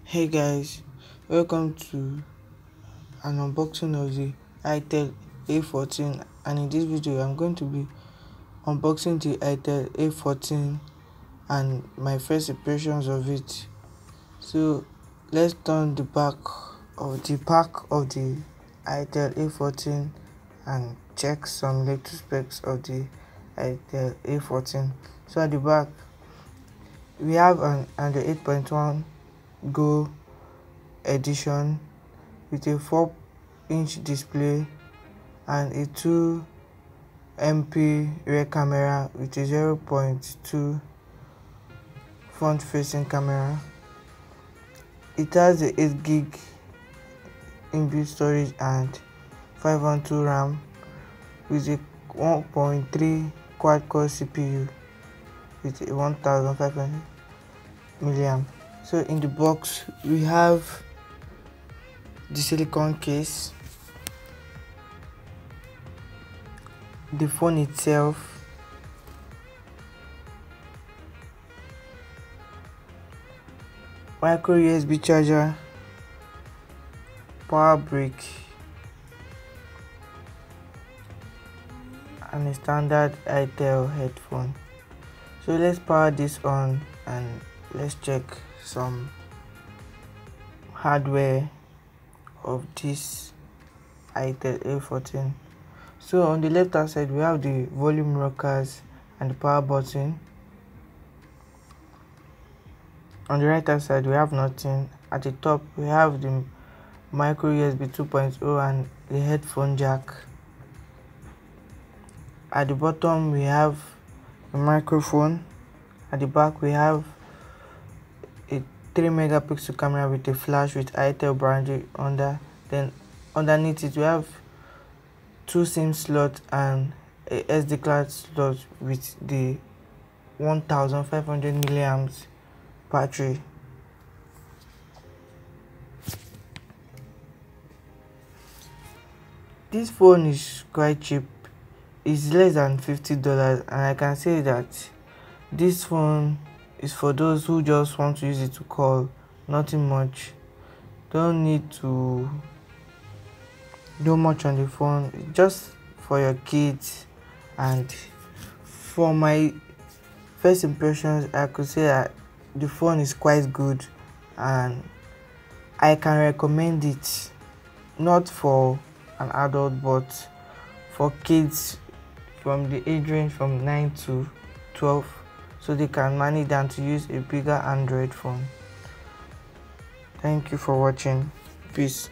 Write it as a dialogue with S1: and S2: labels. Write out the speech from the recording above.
S1: Hey guys, welcome to an unboxing of the Itel A14, and in this video I'm going to be unboxing the Itel A14 and my first impressions of it. So let's turn the back of the pack of the Itel A14 and check some little specs of the Itel A14. So at the back we have an Android 8.1 Go edition with a 4-inch display and a 2MP rear camera with a 0.2 front facing camera. It has a 8GB inbuilt storage and 512 RAM with a 1.3 quad core CPU with a 1500 mAh. So in the box we have the silicone case, the phone itself, micro USB charger, power brick, and a standard Itel headphone. So let's power this on and let's check some hardware of this Itel A14. So on the left hand side we have the volume rockers and the power button. On the right hand side we have nothing. At the top we have the micro USB 2.0 and the headphone jack. At the bottom we have a microphone. At the back we have a 3-megapixel camera with a flash with Itel branding under. Then underneath it we have 2 SIM slots and a SD card slot with the 1500 mAh battery. This phone is quite cheap. It's less than $50, and I can say that this phone is for those who just want to use it to call, nothing much. Don't need to do much on the phone, just for your kids. And for my first impressions, I could say that the phone is quite good and I can recommend it, not for an adult but for kids from the age range from 9 to 12, so they can manage than to use a bigger Android phone. Thank you for watching. Peace.